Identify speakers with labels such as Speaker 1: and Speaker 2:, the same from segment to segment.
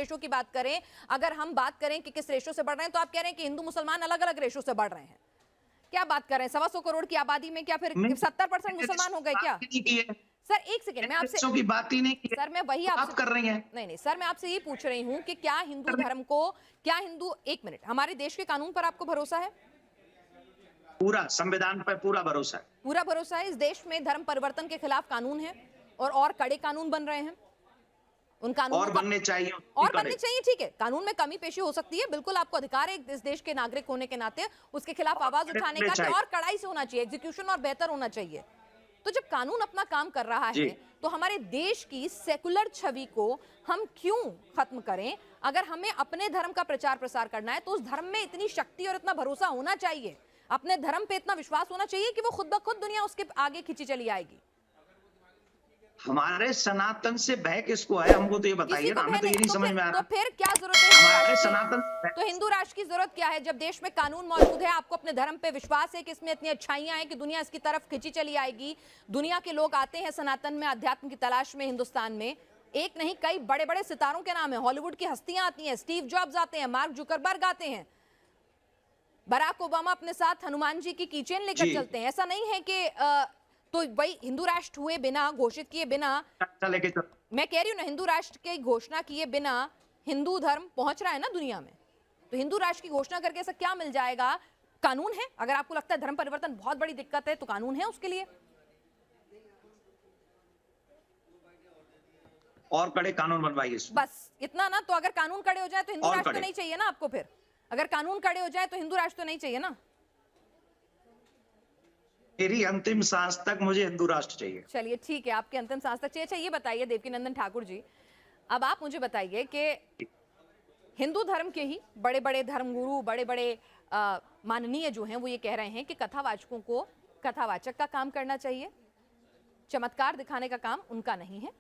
Speaker 1: Ratio की बात करें, अगर हम बात करें कि किस रेशो से बढ़ रहे हैं, तो आप कह रहे हैं कि हिंदू मुसलमान अलग अलग रेशो से बढ़ रहे हैं। क्या बात कर रहे हैं? 125 करोड़ की आबादी में क्या फिर 70% मुसलमान हो गए क्या? सर एक सेकंड, मैं आपसे
Speaker 2: की बात ही नहीं की।
Speaker 1: सर मैं वही आपसे
Speaker 2: कर रही हैं।
Speaker 1: नहीं सर, मैं आपसे ये पूछ रही हूं कि क्या हिंदू धर्म को, क्या हिंदू, एक मिनट, हमारे देश के कानून पर आपको भरोसा है?
Speaker 2: पूरा संविधान पर पूरा भरोसा है।
Speaker 1: पूरा भरोसा है। इस देश में धर्म परिवर्तन के खिलाफ कानून है और कड़े कानून बन रहे हैं। उन कानूनों
Speaker 2: और बनने चाहिए,
Speaker 1: और बनने चाहिए, ठीक है। कानून में कमी पेशी हो सकती है, बिल्कुल आपको अधिकार है इस देश के नागरिक होने के नाते उसके खिलाफ आवाज उठाने का, कि और कड़ाई से होना चाहिए, एग्जीक्यूशन और बेहतर होना चाहिए। तो जब कानून अपना काम कर रहा है तो हमारे देश की सेकुलर छवि को हम क्यों खत्म करें? अगर हमें अपने धर्म का प्रचार प्रसार करना है तो उस धर्म में इतनी शक्ति और इतना भरोसा होना चाहिए, अपने धर्म पे इतना विश्वास होना चाहिए कि वो खुद ब खुद दुनिया उसके आगे खींची चली आएगी।
Speaker 2: हमारे सनातन से भय किसको है, हमको तो ये बताइए ना, हमें तो ये नहीं समझ में आ रहा।
Speaker 1: तो फिर क्या जरूरत है
Speaker 2: हमारे सनातन,
Speaker 1: तो हिंदू राष्ट्र की जरूरत क्या है? जब देश में कानून मौजूद है, आपको अपने धर्म पे विश्वास है कि इसमें इतनी अच्छाइयां हैं कि दुनिया इसकी तरफ खिंची चली आएगी, दुनिया के लोग आते हैं सनातन में अध्यात्म की तलाश में। हिंदुस्तान में एक नहीं कई बड़े बड़े सितारों के नाम है, हॉलीवुड की हस्तियां आती हैं, स्टीव जॉब्स आते हैं, मार्क जुकरबर्ग आते हैं, बराक ओबामा अपने साथ हनुमान जी की कीचेन लेकर चलते हैं। ऐसा नहीं है कि तो भाई हिंदू राष्ट्र हुए बिना, घोषित किए बिना, मैं कह रही हूं ना, हिंदू राष्ट्र की घोषणा किए बिना हिंदू धर्म पहुंच रहा है ना दुनिया में, तो हिंदू राष्ट्र की घोषणा करके ऐसा क्या मिल जाएगा? कानून है। अगर आपको लगता है धर्म परिवर्तन बहुत बड़ी दिक्कत है तो कानून है उसके लिए,
Speaker 2: और कड़े कानून बनवाइए,
Speaker 1: बस इतना ना। तो अगर कानून कड़े हो जाए तो हिंदू राष्ट्र तो नहीं चाहिए ना आपको। फिर अगर कानून कड़े हो जाए तो हिंदू राष्ट्र तो नहीं चाहिए ना।
Speaker 2: मेरी अंतिम सांस तक मुझे हिंदू राष्ट्र चाहिए।
Speaker 1: चलिए ठीक है, आपके अंतिम सांस तक चाहिए। अच्छा ये बताइए देवकीनंदन ठाकुर जी, अब आप मुझे बताइए कि हिंदू धर्म के ही बड़े बड़े धर्मगुरु, बड़े बड़े माननीय जो हैं, वो ये कह रहे हैं कि कथावाचकों को कथावाचक का काम करना चाहिए, चमत्कार दिखाने का काम उनका नहीं है,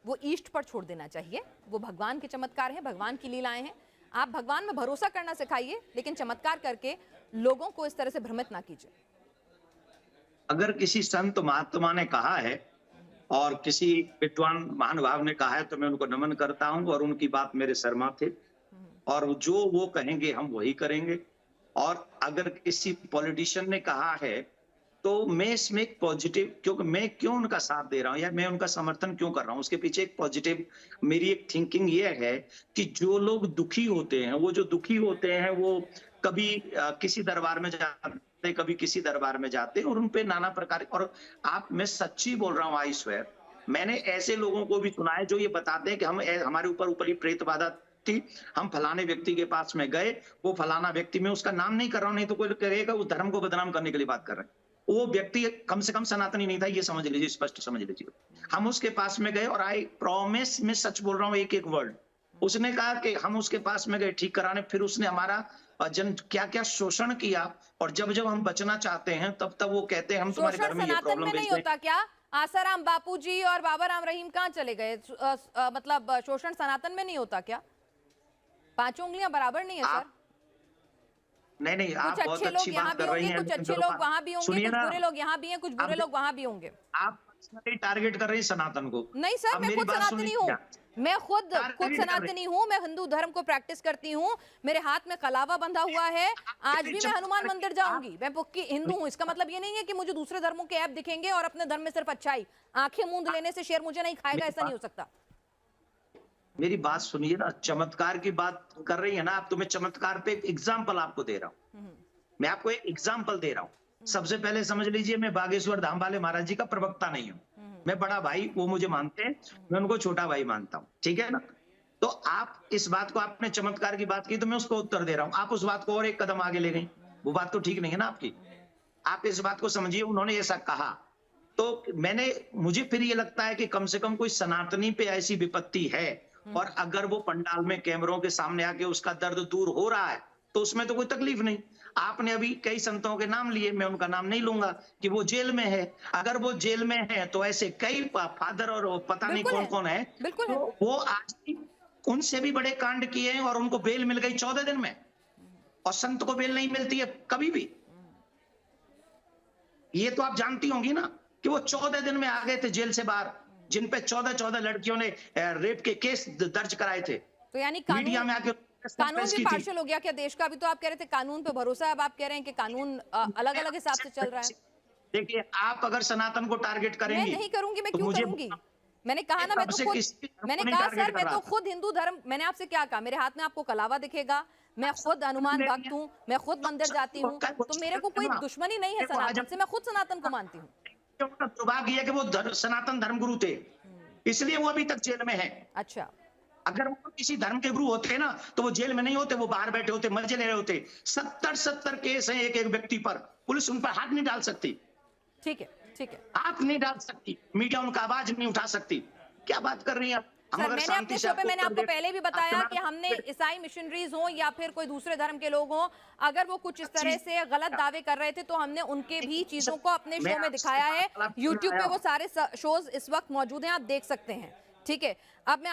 Speaker 1: वो ईष्ट पर छोड़ देना चाहिए। वो भगवान के चमत्कार हैं, भगवान की लीलाएं हैं। आप भगवान में भरोसा करना सिखाइए, लेकिन चमत्कार करके लोगों को इस तरह से भ्रमित ना कीजिए।
Speaker 2: अगर किसी संत महात्मा ने कहा है और किसी विद्वान महानुभाव ने कहा है तो मैं उनको नमन करता हूं और उनकी बात मेरे सर माथे, और जो वो कहेंगे हम वही करेंगे। और अगर किसी पॉलिटिशियन ने कहा है तो मैं इसमें एक पॉजिटिव, क्योंकि मैं क्यों उनका साथ दे रहा हूं या मैं उनका समर्थन क्यों कर रहा हूं, उसके पीछे एक पॉजिटिव मेरी एक थिंकिंग ये है कि जो लोग दुखी होते हैं, वो जो दुखी होते हैं वो कभी किसी दरबार में जाते, कभी किसी दरबार में जाते और उनपे नाना प्रकार, और आप, मैं सच्ची बोल रहा हूँ, आई स्वेयर, मैंने ऐसे लोगों को भी सुना है जो ये बताते हैं कि हमारे ऊपर ऊपरी प्रेत बाधा थी, हम फलाने व्यक्ति के पास में गए, वो फलाना व्यक्ति, मैं उसका नाम नहीं कर रहा हूं, नहीं तो कोई कहेगा उस धर्म को बदनाम करने के लिए बात कर रहे हैं। वो व्यक्ति कम से कम सनातनी नहीं था, ये समझ लीजिए, स्पष्ट समझ लीजिए। हम उसके पास में गए और आई प्रॉमिस, मैं सच बोल रहा हूँ, एक एक वर्ड, उसने कहा कि हम उसके पास में गए ठीक कराने, फिर उसने हमारा जन क्या क्या शोषण किया, और जब जब हम बचना चाहते हैं तब तब वो कहते हैं हम तुम्हारे घर में ये प्रॉब्लम
Speaker 1: नहीं होता क्या? आसाराम बापूजी और बाबा राम रहीम कहाँ चले गए? मतलब शोषण सनातन में नहीं होता क्या? पांचों उंगलियां बराबर नहीं है सर?
Speaker 2: नहीं, आप बहुत अच्छी बात कर रही हैं,
Speaker 1: कुछ अच्छे लोग वहां भी होंगे, कुछ बुरे लोग यहाँ भी हैं, कुछ बुरे लोग वहां भी होंगे।
Speaker 2: आप टारगेट कर रही है सनातन को।
Speaker 1: नहीं सर, मैं खुद सनातनी हूँ, मैं खुद सनातनी हूँ, मैं हिंदू धर्म को प्रैक्टिस करती हूँ, मेरे हाथ में कलावा बंधा हुआ है, आज भी मैं हनुमान मंदिर जाऊंगी, मैं पक्की हिंदू हूँ। इसका मतलब ये नहीं है कि मुझे दूसरे धर्मों के ऐप दिखेंगे और अपने धर्म में सिर्फ अच्छाई। आंखें मूंद लेने से शेर मुझे नहीं खाएगा, ऐसा नहीं हो सकता।
Speaker 2: मेरी बात सुनिए ना, चमत्कार की बात कर रही है ना आप, तो मैं चमत्कार पे एक एग्जाम्पल आपको दे रहा हूँ, मैं आपको एक एग्जाम्पल दे रहा हूँ। सबसे पहले समझ लीजिए, मैं बागेश्वर धाम वाले महाराज जी का प्रवक्ता नहीं हूँ, मैं बड़ा भाई, वो मुझे मानते हैं, मैं उनको छोटा भाई मानता हूँ, ठीक है ना। तो आप इस बात को, आपने चमत्कार की बात की तो मैं उसको उत्तर दे रहा हूँ, आप उस बात को और एक कदम आगे ले गई, वो बात तो ठीक नहीं है ना आपकी। आप इस बात को समझिए, उन्होंने ऐसा कहा तो मुझे फिर ये लगता है कि कम से कम कोई सनातनी पे ऐसी विपत्ति है, और अगर वो पंडाल में कैमरों के सामने आके उसका दर्द दूर हो रहा है तो उसमें तो कोई तकलीफ नहीं। आपने अभी कई संतों के नाम लिए, मैं उनका नाम नहीं लूंगा कि वो जेल में है, अगर वो जेल में है तो ऐसे कई फादर और पता नहीं कौन कौन है, तो वो आज उनसे भी बड़े कांड किए हैं और उनको बेल मिल गई 14 दिन में, और संत को बेल नहीं मिलती है कभी भी। ये तो आप जानती होंगी ना कि वो 14 दिन में आ गए थे जेल से बाहर, जिन पे 14 लड़कियों ने रेप के केस दर्ज कराए थे,
Speaker 1: तो यानी
Speaker 2: मीडिया में आके
Speaker 1: कानून
Speaker 2: प्रेस
Speaker 1: भी
Speaker 2: की थी।
Speaker 1: पार्शल हो गया क्या देश का? अभी तो आप कह रहे थे कानून पे भरोसा है, अब आप कह रहे हैं कि कानून अलग अलग हिसाब से चल रहा है।
Speaker 2: देखिए, आप अगर सनातन को टारगेट
Speaker 1: मैं
Speaker 2: करेंगी
Speaker 1: नहीं करूंगी, मैं
Speaker 2: तो
Speaker 1: क्यों
Speaker 2: मुझे
Speaker 1: करूंगी? मैंने कहा ना, मैं
Speaker 2: कब
Speaker 1: तो
Speaker 2: से
Speaker 1: खुद,
Speaker 2: किसी धर्म
Speaker 1: मैंने
Speaker 2: को नहीं
Speaker 1: कहा
Speaker 2: टारगेट
Speaker 1: सर
Speaker 2: कर
Speaker 1: मैं
Speaker 2: रहा
Speaker 1: तो
Speaker 2: था।
Speaker 1: खुद हिंदू धर्म, मैंने आपसे क्या कहा, मेरे हाथ में आपको कलावा दिखेगा, मैं खुद हनुमान भक्त हूँ, मैं खुद मंदिर जाती हूँ, तो मेरे को कोई दुश्मनी नहीं है सनातन से, मैं खुद सनातन को मानती हूँ।
Speaker 2: दुर्भाग्य है कि वो सनातन धर्मगुरु थे, इसलिए वो अभी तक जेल में है।
Speaker 1: अच्छा,
Speaker 2: अगर वो किसी धर्म के गुरु होते ना तो वो जेल में नहीं होते, वो बाहर बैठे होते, मजे ले रहे होते। 70 केस हैं एक एक व्यक्ति पर, पुलिस उन पर हाथ नहीं डाल सकती,
Speaker 1: ठीक है, ठीक है।
Speaker 2: हाथ नहीं डाल सकती, मीडिया उनका आवाज नहीं उठा सकती। क्या बात कर रही हैं आप? हम
Speaker 1: सर
Speaker 2: अगर
Speaker 1: मैंने
Speaker 2: शांति
Speaker 1: अपने
Speaker 2: से
Speaker 1: शो पे मैंने
Speaker 2: उत्तर
Speaker 1: आपको
Speaker 2: दे-
Speaker 1: पहले भी
Speaker 2: आप
Speaker 1: बताया
Speaker 2: चुनाव-
Speaker 1: कि हमने ईसाई मिशनरीज हो या फिर कोई दूसरे धर्म के लोग हों, अगर वो कुछ इस तरह से गलत दावे कर रहे थे तो हमने उनके भी चीजों को अपने शो में दिखाया है। यूट्यूब पे वो सारे शोज इस वक्त मौजूद हैं, आप देख सकते हैं। ठीक है, अब मैं